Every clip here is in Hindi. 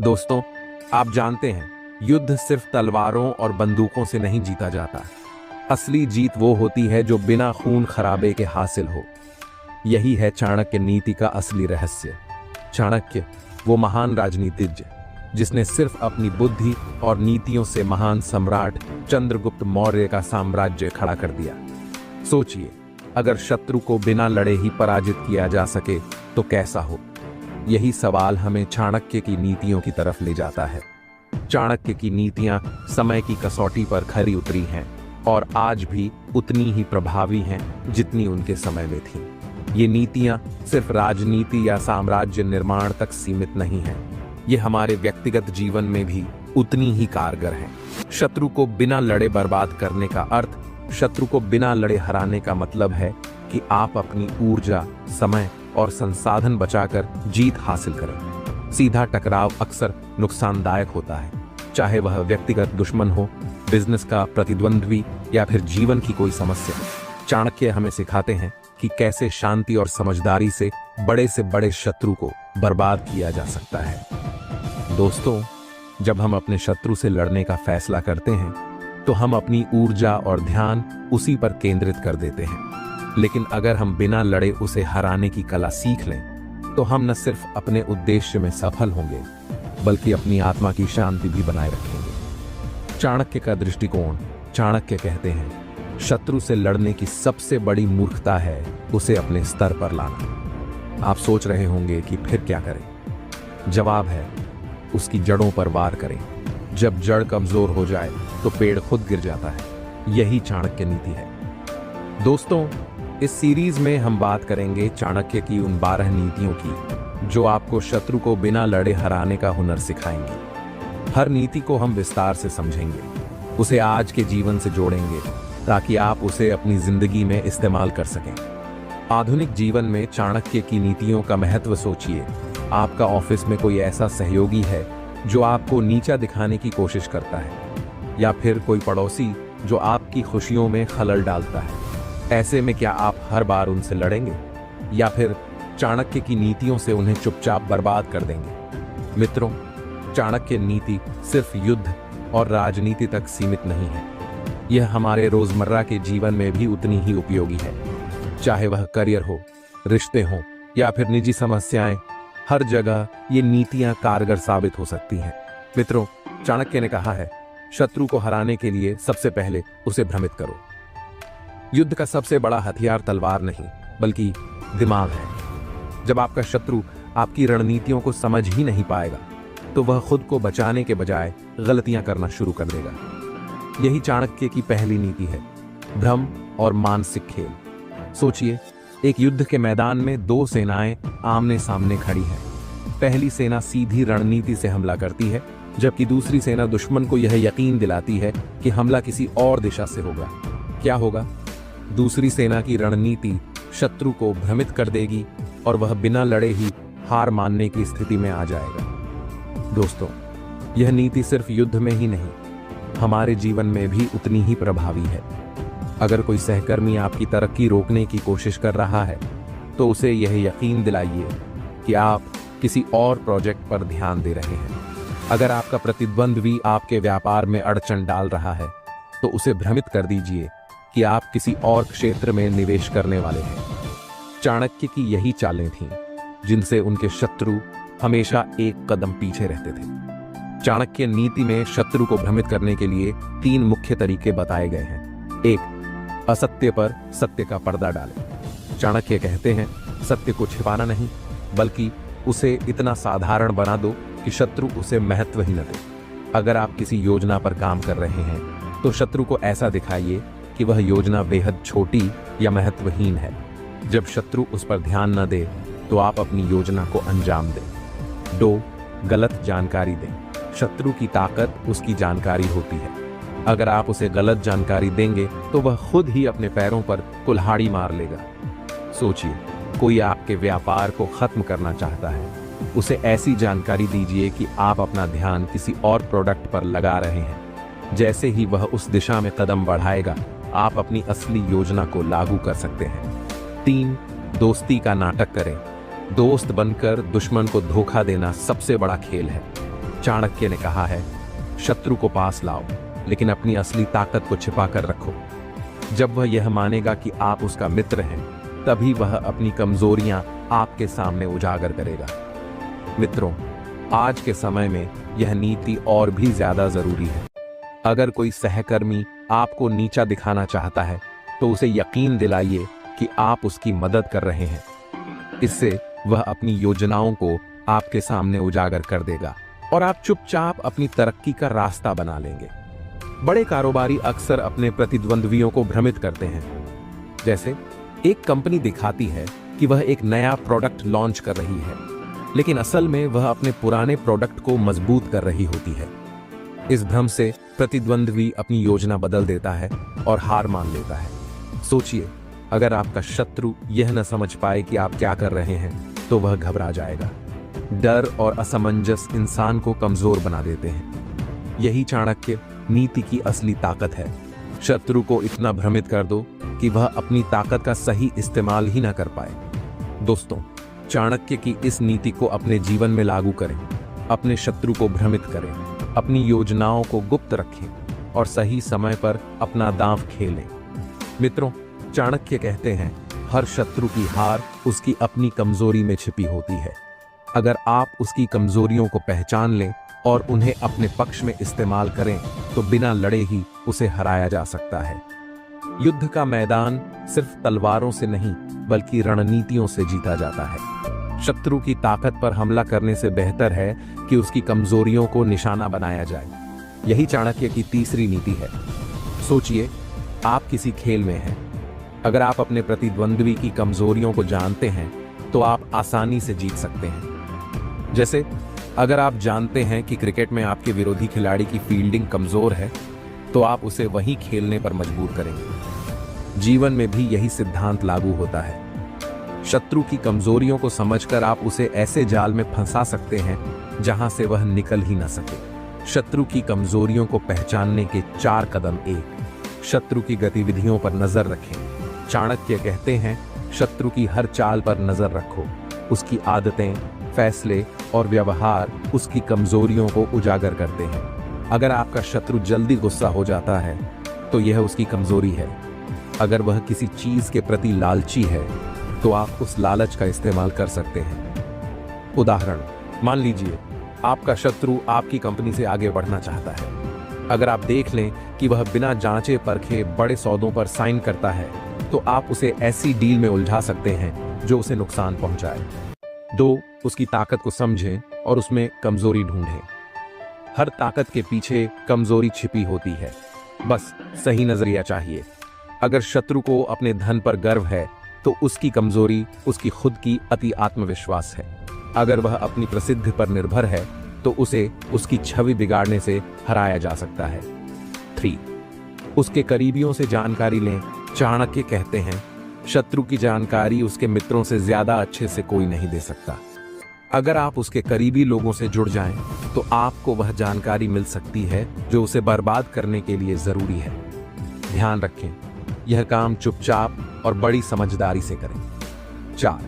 दोस्तों, आप जानते हैं, युद्ध सिर्फ तलवारों और बंदूकों से नहीं जीता जाता। असली जीत वो होती है जो बिना खून खराबे के हासिल हो। यही है चाणक्य नीति का असली रहस्य। चाणक्य वो महान राजनीतिज्ञ जिसने सिर्फ अपनी बुद्धि और नीतियों से महान सम्राट चंद्रगुप्त मौर्य का साम्राज्य खड़ा कर दिया। सोचिए, अगर शत्रु को बिना लड़े ही पराजित किया जा सके तो कैसा हो। यही सवाल हमें चाणक्य की नीतियों की तरफ ले जाता है। चाणक्य की नीतियां समय की कसौटी पर खरी उतरी हैं और आज भी उतनी ही प्रभावी हैं जितनी उनके समय में थीं। ये नीतियां सिर्फ राजनीति या साम्राज्य निर्माण तक सीमित नहीं हैं, ये हमारे व्यक्तिगत जीवन में भी उतनी ही कारगर हैं। शत्रु को बिना लड़े बर्बाद करने का अर्थ, शत्रु को बिना लड़े हराने का मतलब है कि आप अपनी ऊर्जा, समय और संसाधन बचाकर जीत हासिल करें। सीधा टकराव अक्सर नुकसानदायक होता है, चाहे वह व्यक्तिगत दुश्मन हो, बिजनेस का प्रतिद्वंद्वी या फिर जीवन की कोई समस्या। चाणक्य हमें सिखाते हैं कि कैसे शांति और समझदारी से बड़े शत्रु को बर्बाद किया जा सकता है। दोस्तों, जब हम अपने शत्रु से लड़ने का फैसला करते हैं तो हम अपनी ऊर्जा और ध्यान उसी पर केंद्रित कर देते हैं। लेकिन अगर हम बिना लड़े उसे हराने की कला सीख लें तो हम न सिर्फ अपने उद्देश्य में सफल होंगे बल्कि अपनी आत्मा की शांति भी बनाए रखेंगे। चाणक्य का दृष्टिकोण, चाणक्य कहते हैं, शत्रु से लड़ने की सबसे बड़ी मूर्खता है उसे अपने स्तर पर लाना। आप सोच रहे होंगे कि फिर क्या करें? जवाब है, उसकी जड़ों पर वार करें। जब जड़ कमजोर हो जाए तो पेड़ खुद गिर जाता है। यही चाणक्य नीति है। दोस्तों, इस सीरीज में हम बात करेंगे चाणक्य की उन 12 नीतियों की जो आपको शत्रु को बिना लड़े हराने का हुनर सिखाएंगे। हर नीति को हम विस्तार से समझेंगे, उसे आज के जीवन से जोड़ेंगे ताकि आप उसे अपनी जिंदगी में इस्तेमाल कर सकें। आधुनिक जीवन में चाणक्य की नीतियों का महत्व सोचिए। आपका ऑफिस में कोई ऐसा सहयोगी है जो आपको नीचा दिखाने की कोशिश करता है, या फिर कोई पड़ोसी जो आपकी खुशियों में खलल डालता है। ऐसे में क्या आप हर बार उनसे लड़ेंगे या फिर चाणक्य की नीतियों से उन्हें चुपचाप बर्बाद कर देंगे? मित्रों, चाणक्य नीति सिर्फ युद्ध और राजनीति तक सीमित नहीं है, यह हमारे रोजमर्रा के जीवन में भी उतनी ही उपयोगी है। चाहे वह करियर हो, रिश्ते हो या फिर निजी समस्याएं, हर जगह ये नीतियां कारगर साबित हो सकती हैं। मित्रों, चाणक्य ने कहा है, शत्रु को हराने के लिए सबसे पहले उसे भ्रमित करो। युद्ध का सबसे बड़ा हथियार तलवार नहीं बल्कि दिमाग है। जब आपका शत्रु आपकी रणनीतियों को समझ ही नहीं पाएगा तो वह खुद को बचाने के बजाय गलतियां करना शुरू कर देगा। यही चाणक्य की पहली नीति है, भ्रम और मानसिक खेल। सोचिए, एक युद्ध के मैदान में 2 सेनाएं आमने सामने खड़ी हैं। पहली सेना सीधी रणनीति से हमला करती है, जबकि दूसरी सेना दुश्मन को यह यकीन दिलाती है कि हमला किसी और दिशा से होगा। क्या होगा? दूसरी सेना की रणनीति शत्रु को भ्रमित कर देगी और वह बिना लड़े ही हार मानने की स्थिति में आ जाएगा। दोस्तों, यह नीति सिर्फ युद्ध में ही नहीं, हमारे जीवन में भी उतनी ही प्रभावी है। अगर कोई सहकर्मी आपकी तरक्की रोकने की कोशिश कर रहा है तो उसे यह यकीन दिलाइए कि आप किसी और प्रोजेक्ट पर ध्यान दे रहे हैं। अगर आपका प्रतिद्वंद्वी आपके व्यापार में अड़चन डाल रहा है तो उसे भ्रमित कर दीजिए कि आप किसी और क्षेत्र में निवेश करने वाले हैं। चाणक्य की यही चालें थीं जिनसे उनके शत्रु हमेशा एक कदम पीछे रहते थे। चाणक्य नीति में शत्रु को भ्रमित करने के लिए 3 मुख्य तरीके बताए गए हैं। 1, असत्य पर सत्य का पर्दा डालें। चाणक्य कहते हैं, सत्य को छिपाना नहीं बल्कि उसे इतना साधारण बना दो कि शत्रु उसे महत्व ही न दे। अगर आप किसी योजना पर काम कर रहे हैं तो शत्रु को ऐसा दिखाइए कि वह योजना बेहद छोटी या महत्वहीन है। जब शत्रु उस पर ध्यान न दे तो आप अपनी योजना को अंजाम दें। 2, गलत जानकारी दें। शत्रु की ताकत उसकी जानकारी होती है। अगर आप उसे गलत जानकारी देंगे तो वह खुद ही अपने पैरों पर कुल्हाड़ी मार लेगा। सोचिए, कोई आपके व्यापार को खत्म करना चाहता है, उसे ऐसी जानकारी दीजिए कि आप अपना ध्यान किसी और प्रोडक्ट पर लगा रहे हैं। जैसे ही वह उस दिशा में कदम बढ़ाएगा, आप अपनी असली योजना को लागू कर सकते हैं। 3, दोस्ती का नाटक करें। दोस्त बनकर दुश्मन को धोखा देना सबसे बड़ा खेल है। चाणक्य ने कहा है, शत्रु को पास लाओ, लेकिन अपनी असली ताकत को छिपा कर रखो। जब वह यह मानेगा कि आप उसका मित्र हैं, तभी वह अपनी कमजोरियां आपके सामने उजागर करेगा। मित्रों, आज के समय में यह नीति और भी ज्यादा जरूरी है। अगर कोई सहकर्मी आपको नीचा दिखाना चाहता है, तो उसे यकीन दिलाइए कि आप उसकी मदद कर रहे हैं। इससे वह अपनी योजनाओं को आपके सामने उजागर कर देगा और आप चुपचाप अपनी तरक्की का रास्ता बना लेंगे। बड़े कारोबारी अक्सर अपने प्रतिद्वंद्वियों को भ्रमित करते हैं। जैसे एक कंपनी दिखाती है कि वह एक नया प्रोडक्ट लॉन्च कर रही है, लेकिन असल में वह अपने पुराने प्रोडक्ट को मजबूत कर रही होती है। इस भ्रम से प्रतिद्वंद्वी अपनी योजना बदल देता है और हार मान लेता है। सोचिए, अगर आपका शत्रु यह न समझ पाए कि आप क्या कर रहे हैं, तो वह घबरा जाएगा। डर और असमंजस इंसान को कमजोर बना देते हैं। यही चाणक्य नीति की असली ताकत है। शत्रु को इतना भ्रमित कर दो कि वह अपनी ताकत का सही इस्तेमाल ही न कर पाए। दोस्तों, चाणक्य की इस नीति को अपने जीवन में लागू करें। अपने शत्रु को भ्रमित करें, अपनी योजनाओं को गुप्त रखें और सही समय पर अपना दांव खेलें। मित्रों, चाणक्य कहते हैं, हर शत्रु की हार उसकी अपनी कमजोरी में छिपी होती है। अगर आप उसकी कमजोरियों को पहचान लें और उन्हें अपने पक्ष में इस्तेमाल करें, तो बिना लड़े ही उसे हराया जा सकता है। युद्ध का मैदान सिर्फ तलवारों से नहीं, बल्कि रणनीतियों से जीता जाता है। शत्रु की ताकत पर हमला करने से बेहतर है कि उसकी कमजोरियों को निशाना बनाया जाए। यही चाणक्य की तीसरी नीति है। सोचिए, आप किसी खेल में हैं। अगर आप अपने प्रतिद्वंद्वी की कमजोरियों को जानते हैं, तो आप आसानी से जीत सकते हैं। जैसे अगर आप जानते हैं कि क्रिकेट में आपके विरोधी खिलाड़ी की फील्डिंग कमजोर है, तो आप उसे वही खेलने पर मजबूर करेंगे। जीवन में भी यही सिद्धांत लागू होता है। शत्रु की कमजोरियों को समझकर आप उसे ऐसे जाल में फंसा सकते हैं जहां से वह निकल ही न सके। शत्रु की कमजोरियों को पहचानने के 4 कदम। 1, शत्रु की गतिविधियों पर नजर रखें। चाणक्य कहते हैं, शत्रु की हर चाल पर नजर रखो। उसकी आदतें, फैसले और व्यवहार उसकी कमजोरियों को उजागर करते हैं। अगर आपका शत्रु जल्दी गुस्सा हो जाता है, तो यह उसकी कमजोरी है। अगर वह किसी चीज के प्रति लालची है, तो आप उस लालच का इस्तेमाल कर सकते हैं। उदाहरण, मान लीजिए आपका शत्रु आपकी कंपनी से आगे बढ़ना चाहता है। अगर आप देख लें कि वह बिना जांचे परखे बड़े सौदों पर साइन करता है, तो आप उसे ऐसी डील में उलझा सकते हैं जो उसे नुकसान पहुंचाए। 2, उसकी ताकत को समझें और उसमें कमजोरी ढूंढें। हर ताकत के पीछे कमजोरी छिपी होती है, बस सही नजरिया चाहिए। अगर शत्रु को अपने धन पर गर्व है, तो उसकी कमजोरी उसकी खुद की अति आत्मविश्वास है। अगर वह अपनी प्रसिद्धि पर निर्भर है, तो उसे उसकी छवि बिगाड़ने से हराया जा सकता है। 3, उसके करीबियों से जानकारी लें। चाणक्य कहते हैं, शत्रु की जानकारी उसके मित्रों से ज्यादा अच्छे से कोई नहीं दे सकता। अगर आप उसके करीबी लोगों से जुड़ जाएं, तो आपको वह जानकारी मिल सकती है जो उसे बर्बाद करने के लिए जरूरी है। ध्यान रखें, यह काम चुपचाप और बड़ी समझदारी से करें। 4,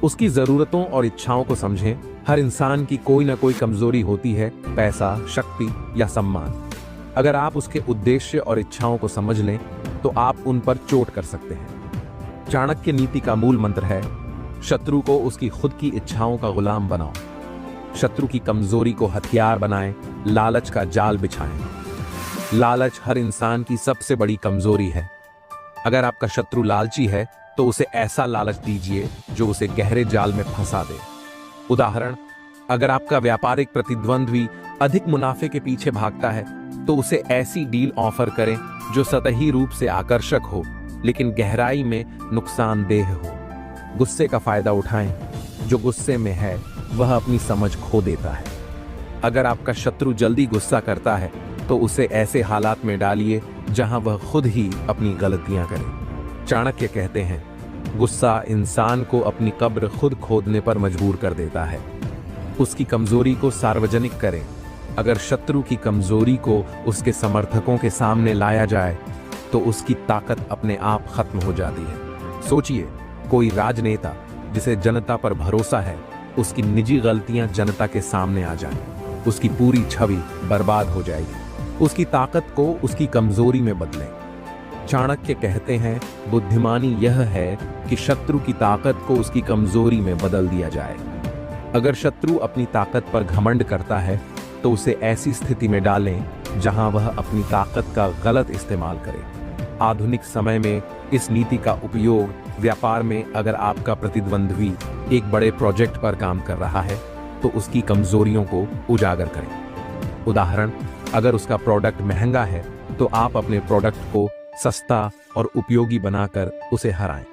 उसकी जरूरतों और इच्छाओं को समझें। हर इंसान की कोई ना कोई कमजोरी होती है, पैसा, शक्ति या सम्मान। अगर आप उसके उद्देश्य और इच्छाओं को समझ लें, तो आप उन पर चोट कर सकते हैं। चाणक्य नीति का मूल मंत्र है, शत्रु को उसकी खुद की इच्छाओं का गुलाम बनाओ। शत्रु की कमजोरी को हथियार बनाएं, लालच का जाल बिछाएं। लालच हर इंसान की सबसे बड़ी कमजोरी है। अगर आपका शत्रु लालची है, तो उसे ऐसा लालच दीजिए जो उसे गहरे जाल में फंसा दे। उदाहरण, अगर आपका व्यापारिक प्रतिद्वंद्वी अधिक मुनाफे के पीछे भागता है, तो उसे ऐसी डील ऑफर करें जो सतही रूप से आकर्षक हो, लेकिन गहराई में नुकसानदेह हो। गुस्से का फायदा उठाएं। जो गुस्से में है, वह अपनी समझ खो देता है। अगर आपका शत्रु जल्दी गुस्सा करता है, तो उसे ऐसे हालात में डालिए जहां वह खुद ही अपनी गलतियां करे। चाणक्य कहते हैं, गुस्सा इंसान को अपनी कब्र खुद खोदने पर मजबूर कर देता है। उसकी कमजोरी को सार्वजनिक करें। अगर शत्रु की कमजोरी को उसके समर्थकों के सामने लाया जाए, तो उसकी ताकत अपने आप खत्म हो जाती है। सोचिए, कोई राजनेता जिसे जनता पर भरोसा है, उसकी निजी गलतियां जनता के सामने आ जाएं। उसकी पूरी छवि बर्बाद हो जाएगी। उसकी ताकत को उसकी कमजोरी में बदलें। चाणक्य कहते हैं, बुद्धिमानी यह है कि शत्रु की ताकत को उसकी कमजोरी में बदल दिया जाए। अगर शत्रु अपनी ताकत पर घमंड करता है तो उसे ऐसी स्थिति में डालें जहां वह अपनी ताकत का गलत इस्तेमाल करे। आधुनिक समय में इस नीति का उपयोग व्यापार में, अगर आपका प्रतिद्वंद्वी एक बड़े प्रोजेक्ट पर काम कर रहा है तो उसकी कमजोरियों को उजागर करें। उदाहरण, अगर उसका प्रोडक्ट महंगा है तो आप अपने प्रोडक्ट को सस्ता और उपयोगी बनाकर उसे हराएं।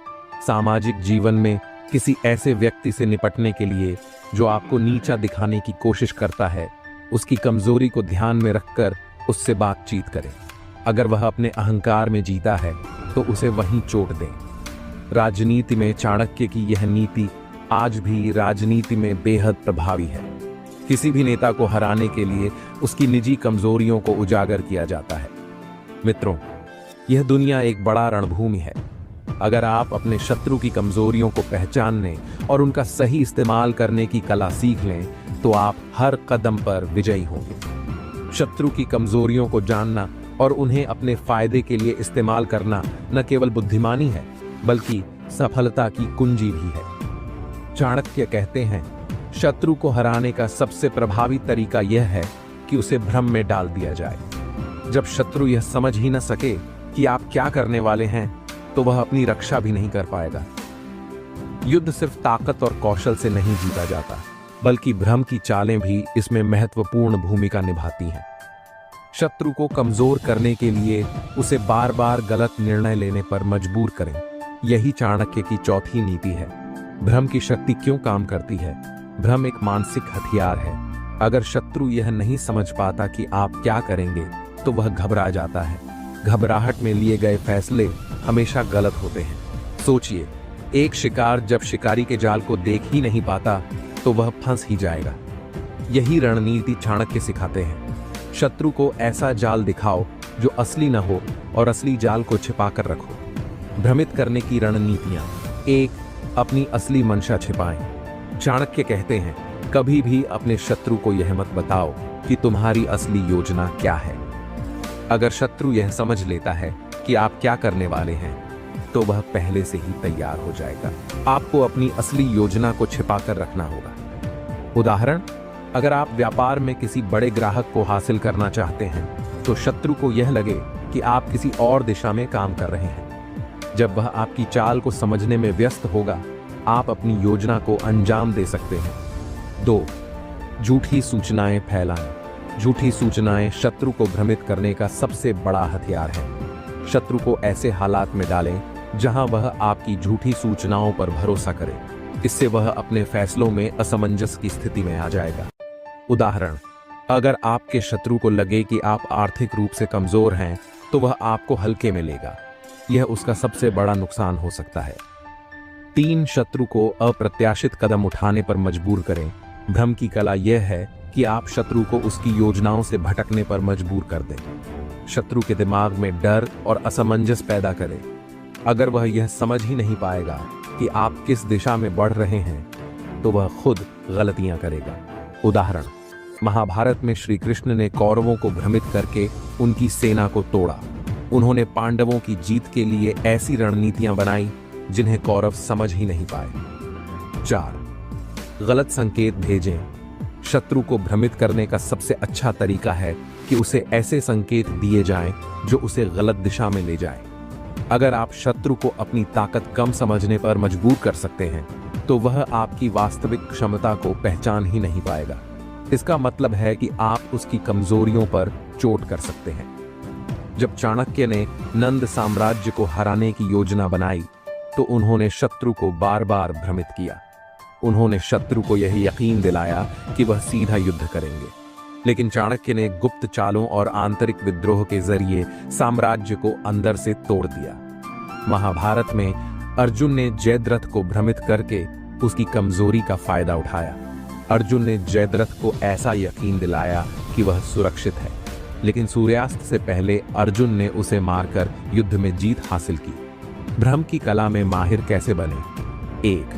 सामाजिक जीवन में किसी ऐसे व्यक्ति से निपटने के लिए जो आपको नीचा दिखाने की कोशिश करता है, उसकी कमजोरी को ध्यान में रखकर उससे बातचीत करें। अगर वह अपने अहंकार में जीता है तो उसे वहीं चोट दें। राजनीति में चाणक्य की यह नीति आज भी राजनीति में बेहद प्रभावी है। किसी भी नेता को हराने के लिए उसकी निजी कमजोरियों को उजागर किया जाता है। मित्रों, यह दुनिया एक बड़ा रणभूमि है। अगर आप अपने शत्रु की कमजोरियों को पहचानने और उनका सही इस्तेमाल करने की कला सीख लें तो आप हर कदम पर विजयी होंगे। शत्रु की कमजोरियों को जानना और उन्हें अपने फायदे के लिए इस्तेमाल करना न केवल बुद्धिमानी है बल्कि सफलता की कुंजी भी है। चाणक्य कहते हैं, शत्रु को हराने का सबसे प्रभावी तरीका यह है कि उसे भ्रम में डाल दिया जाए। जब शत्रु यह समझ ही न सके कि आप क्या करने वाले हैं तो वह अपनी रक्षा भी नहीं कर पाएगा। युद्ध सिर्फ ताकत और कौशल से नहीं जीता जाता, बल्कि भ्रम की चालें भी इसमें महत्वपूर्ण भूमिका निभाती हैं। शत्रु को कमजोर करने के लिए उसे बार बार गलत निर्णय लेने पर मजबूर करें। यही चाणक्य की चौथी नीति है। भ्रम की शक्ति क्यों काम करती है? भ्रम एक मानसिक हथियार है। अगर शत्रु यह नहीं समझ पाता कि आप क्या करेंगे तो वह घबरा जाता है। घबराहट में लिए गए फैसले हमेशा गलत होते हैं। सोचिए, एक शिकार जब शिकारी के जाल को देख ही नहीं पाता तो वह फंस ही जाएगा। यही रणनीति चाणक्य सिखाते हैं। शत्रु को ऐसा जाल दिखाओ जो असली न हो और असली जाल को छिपाकर रखो। भ्रमित करने की रणनीतियां। 1. अपनी असली मंशा छिपाएं। चाणक्य कहते हैं, कभी भी अपने शत्रु को यह मत बताओ कि तुम्हारी असली योजना क्या है। अगर शत्रु यह समझ लेता है कि आप क्या करने वाले हैं तो वह पहले से ही तैयार हो जाएगा। आपको अपनी असली योजना को छिपाकर रखना होगा। उदाहरण, अगर आप व्यापार में किसी बड़े ग्राहक को हासिल करना चाहते हैं तो शत्रु को यह लगे कि आप किसी और दिशा में काम कर रहे हैं। जब वह आपकी चाल को समझने में व्यस्त होगा, आप अपनी योजना को अंजाम दे सकते हैं। 2. झूठी सूचनाएं फैलाएं। झूठी सूचनाएं शत्रु को भ्रमित करने का सबसे बड़ा हथियार है। शत्रु को ऐसे हालात में डालें जहां वह आपकी झूठी सूचनाओं पर भरोसा करे। इससे वह अपने फैसलों में असमंजस की स्थिति में आ जाएगा। उदाहरण, अगर आपके शत्रु को लगे कि आप आर्थिक रूप से कमजोर हैं तो वह आपको हल्के में लेगा। यह उसका सबसे बड़ा नुकसान हो सकता है। 3. शत्रु को अप्रत्याशित कदम उठाने पर मजबूर करें। भ्रम की कला यह है कि आप शत्रु को उसकी योजनाओं से भटकने पर मजबूर कर दें। शत्रु के दिमाग में डर और असमंजस पैदा करें। अगर वह यह समझ ही नहीं पाएगा कि आप किस दिशा में बढ़ रहे हैं तो वह खुद गलतियां करेगा। उदाहरण, महाभारत में श्री कृष्ण ने कौरवों को भ्रमित करके उनकी सेना को तोड़ा। उन्होंने पांडवों की जीत के लिए ऐसी रणनीतियां बनाई जिन्हें कौरव समझ ही नहीं पाए। 4. गलत संकेत भेजें। शत्रु को भ्रमित करने का सबसे अच्छा तरीका है कि उसे ऐसे संकेत दिए जाएं जो उसे गलत दिशा में ले जाएं। अगर आप शत्रु को अपनी ताकत कम समझने पर मजबूर कर सकते हैं तो वह आपकी वास्तविक क्षमता को पहचान ही नहीं पाएगा। इसका मतलब है कि आप उसकी कमजोरियों पर चोट कर सकते हैं। जब चाणक्य ने नंद साम्राज्य को हराने की योजना बनाई तो उन्होंने शत्रु को बार बार भ्रमित किया। उन्होंने शत्रु को यह यकीन दिलाया कि वह सीधा युद्ध करेंगे। लेकिन चाणक्य ने गुप्त चालों और आंतरिक विद्रोह के जरिए साम्राज्य को अंदर से तोड़ दिया। महाभारत में अर्जुन ने जयद्रथ को भ्रमित करके उसकी कमजोरी का फायदा उठाया। अर्जुन ने जयद्रथ को ऐसा यकीन दिलाया कि वह सुरक्षित है, लेकिन सूर्यास्त से पहले अर्जुन ने उसे मारकर युद्ध में जीत हासिल की। भ्रम की कला में माहिर कैसे बने? 1.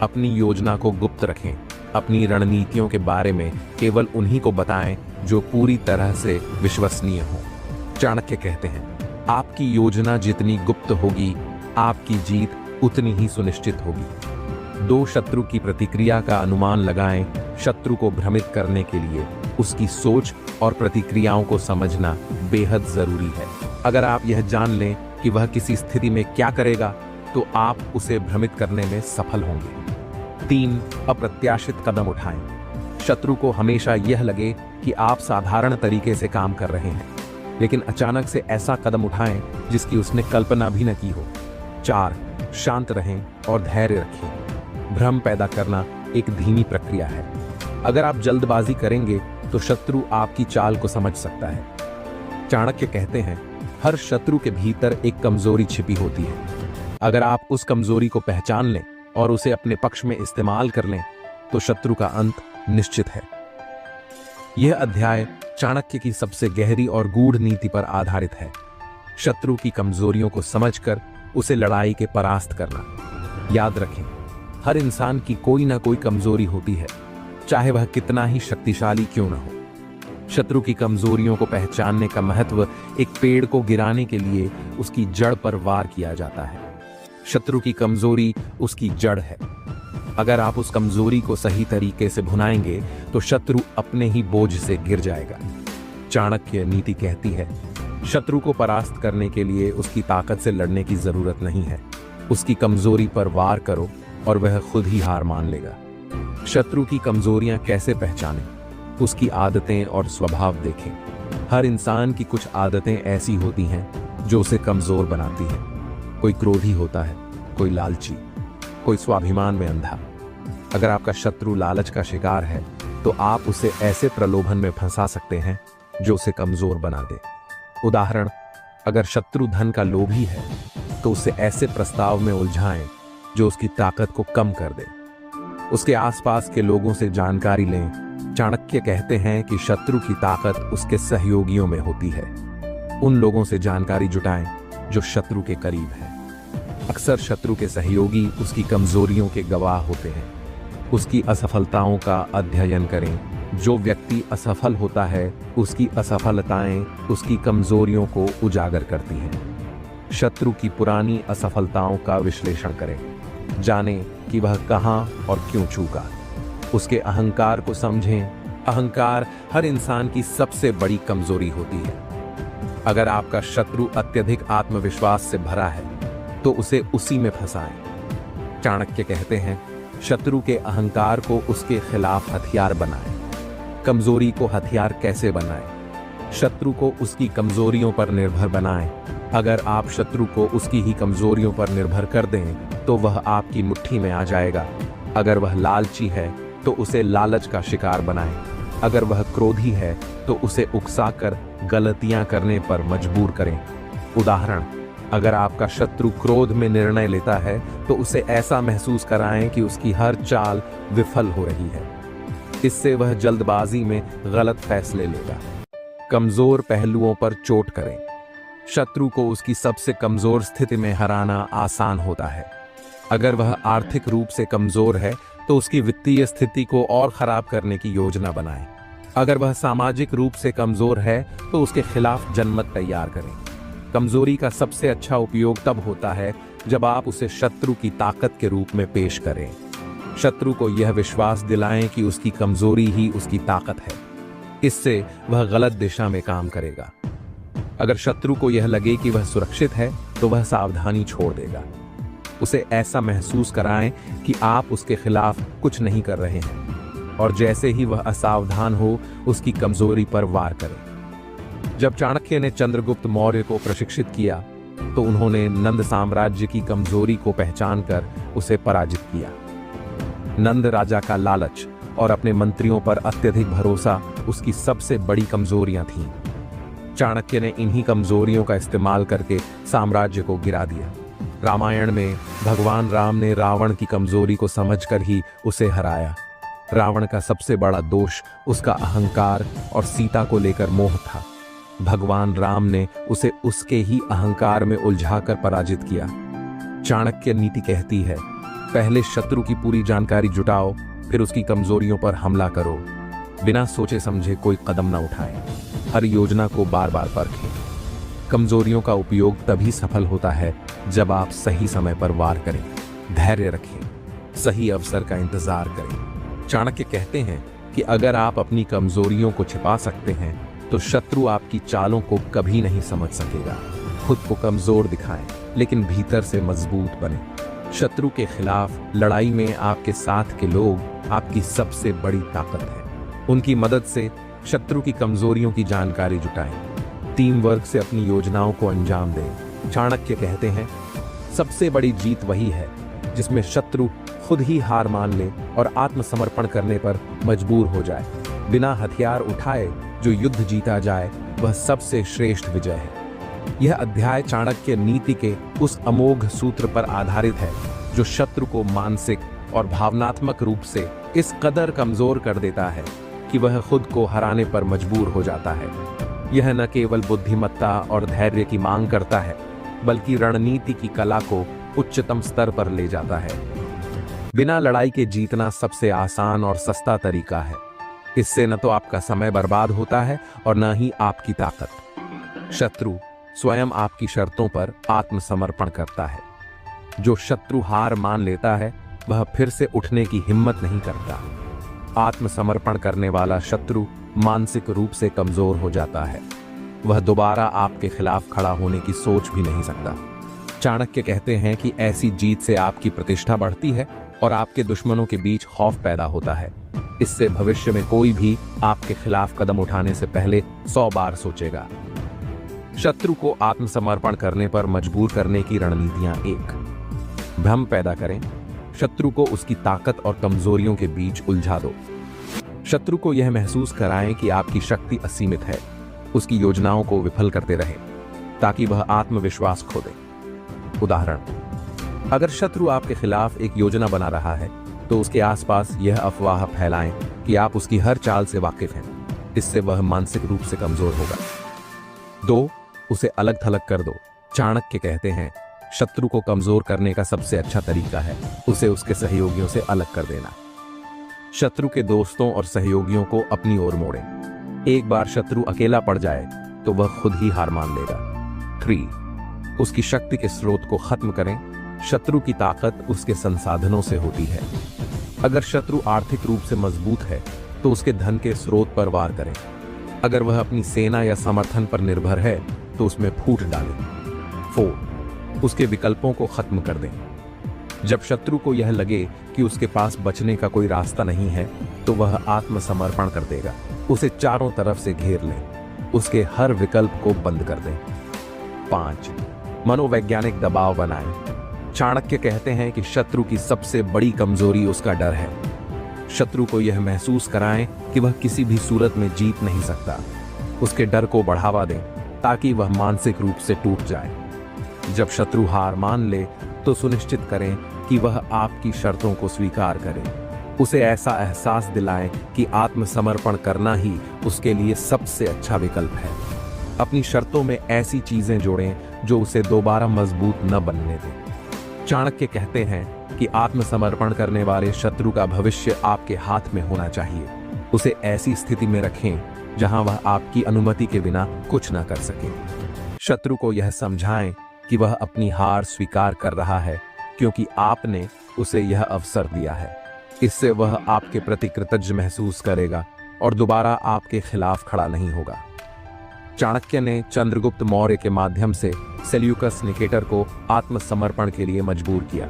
अपनी योजना को गुप्त रखें। अपनी रणनीतियों के बारे में केवल उन्हीं को बताएं जो पूरी तरह से विश्वसनीय हो। चाणक्य कहते हैं, आपकी योजना जितनी गुप्त होगी, आपकी जीत उतनी ही सुनिश्चित होगी। दो शत्रु की प्रतिक्रिया का अनुमान लगाएं। शत्रु को भ्रमित करने के लिए उसकी सोच और प्रतिक्रियाओं को समझना बेहद जरूरी है। अगर आप यह जान लें कि वह किसी स्थिति में क्या करेगा, तो आप उसे भ्रमित करने में सफल होंगे। 3. अप्रत्याशित कदम उठाएं। शत्रु को हमेशा यह लगे कि आप साधारण तरीके से काम कर रहे हैं, लेकिन अचानक से ऐसा कदम उठाएं जिसकी उसने कल्पना भी न की हो। 4. शांत रहें और धैर्य रखें। भ्रम पैदा करना एक धीमी प्रक्रिया है। अगर आप जल्दबाजी करेंगे तो शत्रु आपकी चाल को समझ सकता है। चाणक्य कहते हैं, हर शत्रु के भीतर एक कमजोरी छिपी होती है। अगर आप उस कमजोरी को पहचान लें और उसे अपने पक्ष में इस्तेमाल कर लें, तो शत्रु का अंत निश्चित है। यह अध्याय चाणक्य की सबसे गहरी और गूढ़ नीति पर आधारित है। शत्रु की कमजोरियों को समझकर उसे लड़ाई के परास्त करना। याद रखें, हर इंसान की कोई ना कोई कमजोरी होती है, चाहे वह कितना ही शक्तिशाली क्यों न हो। शत्रु की कमजोरियों को पहचानने का महत्व एक पेड़ को गिराने के लिए उसकी जड़ पर वार किया जाता है। शत्रु की कमजोरी उसकी जड़ है। अगर आप उस कमजोरी को सही तरीके से भुनाएंगे तो शत्रु अपने ही बोझ से गिर जाएगा। चाणक्य नीति कहती है, शत्रु को परास्त करने के लिए उसकी ताकत से लड़ने की जरूरत नहीं है। उसकी कमजोरी पर वार करो और वह खुद ही हार मान लेगा। शत्रु की कमजोरियां कैसे पहचानें? उसकी आदतें और स्वभाव देखें। हर इंसान की कुछ आदतें ऐसी होती हैं जो उसे कमजोर बनाती हैं। कोई क्रोधी होता है, कोई लालची, कोई स्वाभिमान में अंधा। अगर आपका शत्रु लालच का शिकार है, तो आप उसे ऐसे प्रलोभन में फंसा सकते हैं जो उसे कमजोर बना दे। उदाहरण, अगर शत्रु धन का लोभी है, तो उसे ऐसे प्रस्ताव में उलझाएं जो उसकी ताकत को कम कर दे। उसके आसपास के लोगों से जानकारी लें। चाणक्य कहते हैं कि शत्रु की ताकत उसके सहयोगियों में होती है। उन लोगों से जानकारी जुटाएं जो शत्रु के करीब है। अक्सर शत्रु के सहयोगी उसकी कमजोरियों के गवाह होते हैं। उसकी असफलताओं का अध्ययन करें। जो व्यक्ति असफल होता है, उसकी असफलताएं उसकी कमजोरियों को उजागर करती हैं। शत्रु की पुरानी असफलताओं का विश्लेषण करें। जानें कि वह कहां और क्यों चूका। उसके अहंकार को समझें। अहंकार हर इंसान की सबसे बड़ी कमजोरी होती है। अगर आपका शत्रु अत्यधिक आत्मविश्वास से भरा है, तो उसे उसी में फंसाएं। चाणक्य कहते हैं, शत्रु के अहंकार को उसके खिलाफ हथियार बनाएं। कमजोरी को हथियार कैसे बनाएं? शत्रु को उसकी कमजोरियों पर निर्भर बनाएं। अगर आप शत्रु को उसकी ही कमजोरियों पर निर्भर कर दें, तो वह आपकी मुट्ठी में आ जाएगा। अगर वह लालची है, तो उसे लालच का शिकार बनाएं। अगर वह क्रोधी है, तो उसे उकसाकर गलतियां करने पर मजबूर करें। उदाहरण, अगर आपका शत्रु क्रोध में निर्णय लेता है, तो उसे ऐसा महसूस कराएं कि उसकी हर चाल विफल हो रही है। इससे वह जल्दबाजी में गलत फैसले लेगा। कमजोर पहलुओं पर चोट करें। शत्रु को उसकी सबसे कमजोर स्थिति में हराना आसान होता है। अगर वह आर्थिक रूप से कमजोर है, तो उसकी वित्तीय स्थिति को और खराब करने की योजना बनाएं। अगर वह सामाजिक रूप से कमजोर है, तो उसके खिलाफ जनमत तैयार करें। कमजोरी का सबसे अच्छा उपयोग तब होता है जब आप उसे शत्रु की ताकत के रूप में पेश करें। शत्रु को यह विश्वास दिलाएं कि उसकी कमजोरी ही उसकी ताकत है। इससे वह गलत दिशा में काम करेगा। अगर शत्रु को यह लगे कि वह सुरक्षित है, तो वह सावधानी छोड़ देगा। उसे ऐसा महसूस कराएं कि आप उसके खिलाफ कुछ नहीं कर रहे हैं, और जैसे ही वह असावधान हो, उसकी कमजोरी पर वार करें। जब चाणक्य ने चंद्रगुप्त मौर्य को प्रशिक्षित किया, तो उन्होंने नंद साम्राज्य की कमजोरी को पहचानकर उसे पराजित किया। नंद राजा का लालच और अपने मंत्रियों पर अत्यधिक भरोसा उसकी सबसे बड़ी कमजोरियां थीं। चाणक्य ने इन्हीं कमजोरियों का इस्तेमाल करके साम्राज्य को गिरा दिया। रामायण में भगवान राम ने रावण की कमजोरी को समझकर ही उसे हराया। रावण का सबसे बड़ा दोष उसका अहंकार और सीता को लेकर मोह था। भगवान राम ने उसे उसके ही अहंकार में उलझाकर पराजित किया। चाणक्य नीति कहती है, पहले शत्रु की पूरी जानकारी जुटाओ, फिर उसकी कमजोरियों पर हमला करो। बिना सोचे समझे कोई कदम न उठाएं। हर योजना को बार बार परखें। कमजोरियों का उपयोग तभी सफल होता है जब आप सही समय पर वार करें। धैर्य रखें, सही अवसर का इंतजार करें। चाणक्य कहते हैं कि अगर आप अपनी कमजोरियों को छिपा सकते हैं तो शत्रु आपकी चालों को कभी नहीं समझ सकेगा। खुद को कमजोर दिखाएं, लेकिन भीतर से मजबूत बने। शत्रु के खिलाफ लड़ाई में आपके साथ के लोग आपकी सबसे बड़ी ताकत है। उनकी मदद से शत्रु की कमजोरियों की जानकारी जुटाएं। टीम वर्क से अपनी योजनाओं को अंजाम दें। चाणक्य कहते हैं, सबसे बड़ी जीत वही है जिसमें शत्रु खुद ही हार मान ले और आत्मसमर्पण करने पर मजबूर हो जाए। बिना हथियार उठाए जो युद्ध जीता जाए वह सबसे श्रेष्ठ विजय है। यह अध्याय चाणक्य नीति के उस अमोघ सूत्र पर आधारित है जो शत्रु को मानसिक और भावनात्मक रूप से इस कदर कमजोर कर देता है कि वह खुद को हराने पर मजबूर हो जाता है। यह न केवल बुद्धिमत्ता और धैर्य की मांग करता है, बल्कि रणनीति की कला को उच्चतम स्तर पर ले जाता है। बिना लड़ाई के जीतना सबसे आसान और सस्ता तरीका है। इससे न तो आपका समय बर्बाद होता है और न ही आपकी ताकत। शत्रु स्वयं आपकी शर्तों पर आत्मसमर्पण करता है। जो शत्रु हार मान लेता है वह फिर से उठने की हिम्मत नहीं करता। आत्मसमर्पण करने वाला शत्रु मानसिक रूप से कमजोर हो जाता है। वह दोबारा आपके खिलाफ खड़ा होने की सोच भी नहीं सकता। चाणक्य कहते हैं कि ऐसी जीत से आपकी प्रतिष्ठा बढ़ती है और आपके दुश्मनों के बीच खौफ पैदा होता है। इससे भविष्य में कोई भी आपके खिलाफ कदम उठाने से पहले 100 बार सोचेगा। शत्रु को आत्मसमर्पण करने पर मजबूर करने की रणनीतियां। 1, भ्रम पैदा करें। शत्रु को उसकी ताकत और कमजोरियों के बीच उलझा दो। शत्रु को यह महसूस कराएं कि आपकी शक्ति असीमित है। उसकी योजनाओं को विफल करते रहें ताकि वह आत्मविश्वास खो दे। उदाहरण, अगर शत्रु आपके खिलाफ एक योजना बना रहा है तो उसके आसपास यह अफवाह फैलाएं कि आप उसकी हर चाल से वाकिफ हैं। इससे वह मानसिक रूप से कमजोर होगा। 2, उसे अलग थलग कर दो। चाणक्य कहते हैं, शत्रु को कमजोर करने का सबसे अच्छा तरीका है उसे उसके सहयोगियों से अलग कर देना। शत्रु के दोस्तों और सहयोगियों को अपनी ओर मोड़ें। एक बार शत्रु अकेला पड़ जाए तो वह खुद ही हार मान लेगा। 3, उसकी शक्ति के स्रोत को खत्म करें। शत्रु की ताकत उसके संसाधनों से होती है। अगर शत्रु आर्थिक रूप से मजबूत है तो उसके धन के स्रोत पर वार करें। अगर वह अपनी सेना या समर्थन पर निर्भर है तो उसमें फूट डालें। 4, उसके विकल्पों को खत्म कर दें। जब शत्रु को यह लगे कि उसके पास बचने का कोई रास्ता नहीं है तो वह आत्मसमर्पण कर देगा। उसे चारों तरफ से घेर लें। उसके हर विकल्प को बंद कर दें। 5, मनोवैज्ञानिक दबाव बनाएं। चाणक्य कहते हैं कि शत्रु की सबसे बड़ी कमजोरी उसका डर है। शत्रु को यह महसूस कराएं कि वह किसी भी सूरत में जीत नहीं सकता। उसके डर को बढ़ावा दें ताकि वह मानसिक रूप से टूट जाए। जब शत्रु हार मान ले तो सुनिश्चित करें कि वह आपकी शर्तों को स्वीकार करे। उसे ऐसा एहसास दिलाएं कि आत्मसमर्पण करना ही उसके लिए सबसे अच्छा विकल्प है। अपनी शर्तों में ऐसी चीजें जोड़ें जो उसे दोबारा मजबूत न बनने दें। चाणक्य कहते हैं कि आत्मसमर्पण करने वाले शत्रु का भविष्य आपके हाथ में होना चाहिए। उसे ऐसी स्थिति में रखें जहां वह आपकी अनुमति के बिना कुछ न कर सके। शत्रु को यह समझाएं कि वह अपनी हार स्वीकार कर रहा है क्योंकि आपने उसे यह अवसर दिया है। इससे वह आपके प्रति कृतज्ञ महसूस करेगा और दोबारा आपके खिलाफ खड़ा नहीं होगा। चाणक्य ने चंद्रगुप्त मौर्य के माध्यम से सेल्यूकस निकेटर को आत्मसमर्पण के लिए मजबूर किया।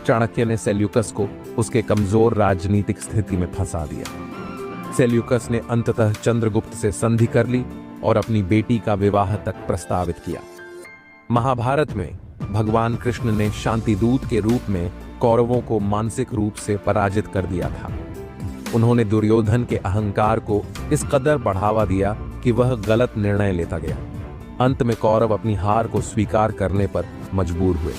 चाणक्य ने सेल्यूकस को उसके कमजोर राजनीतिक स्थिति में फंसा दिया। सेल्यूकस ने अंततः चंद्रगुप्त से संधि कर ली और अपनी बेटी का विवाह तक प्रस्तावित किया। महाभारत में भगवान कृष्ण ने शांति दूत के रूप में कौरवों को मानसिक रूप से पराजित कर दिया था। उन्होंने दुर्योधन के अहंकार को इस कदर बढ़ावा दिया कि वह गलत निर्णय लेता गया। अंत में कौरव अपनी हार को स्वीकार करने पर मजबूर हुए।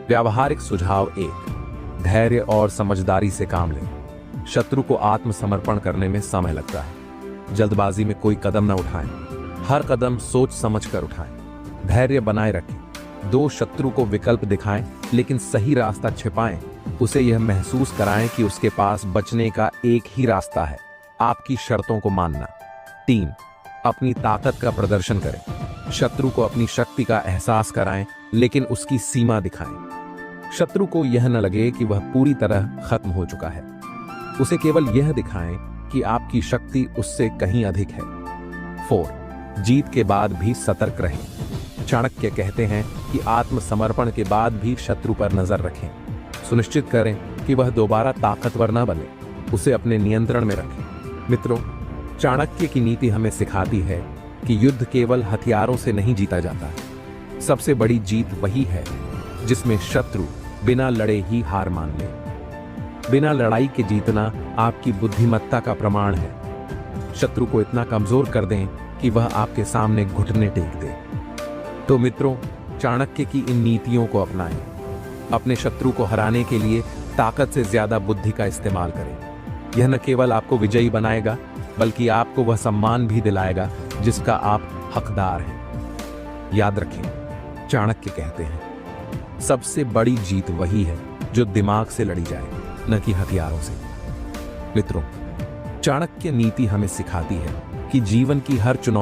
व्यावहारिक सुझाव 1, धैर्य और समझदारी से काम लें। शत्रु को आत्मसमर्पण करने में समय लगता है। जल्दबाजी में कोई कदम न उठाएं। हर कदम सोच समझ कर उठाएं। धैर्य बनाए रखें। 2, शत्रु को विकल्प दिखाएं लेकिन सही रास्ता छिपाएं उसे यह महसूस कराएं कि उसके पास बचने का एक ही रास्ता है, आपकी शर्तों को मानना। 3. अपनी ताकत का प्रदर्शन करें। शत्रु को अपनी शक्ति का एहसास कराएं, लेकिन उसकी सीमा दिखाएं। शत्रु को यह न लगे कि वह पूरी तरह खत्म हो चुका है। उसे केवल यह दिखाएं कि आपकी शक्ति उससे कहीं अधिक है। 4. जीत के बाद भी सतर्क रहें। चाणक्य कहते हैं कि आत्मसमर्पण के बाद भी शत्रु पर नजर रखें। सुनिश्चित करें कि वह दोबारा ताकतवर न बने। उसे अपने नियंत्रण में रखें। मित्रों, चाणक्य की नीति हमें सिखाती है कि युद्ध केवल हथियारों से नहीं जीता जाता। सबसे बड़ी जीत वही है जिसमें शत्रु बिना लड़े ही हार मान ले। बिना लड़ाई के जीतना आपकी बुद्धिमत्ता का प्रमाण है। शत्रु को इतना कमजोर कर दें कि वह आपके सामने घुटने टेक दे। तो मित्रों, चाणक्य की इन नीतियों को अपनाएं। अपने शत्रु को हराने के लिए ताकत से ज्यादा बुद्धि का इस्तेमाल करें। यह न केवल आपको विजयी बनाएगा, बल्कि आपको वह सम्मान भी दिलाएगा जिसका आप हकदार हैं। याद रखें, चाणक्य कहते हैं, सबसे बड़ी जीत वही है जो दिमाग से लड़ी जाए, न कि हथियारों से। मित्रों, चाणक्य नीति हमें सिखाती है कि जीवन की हर चुनौती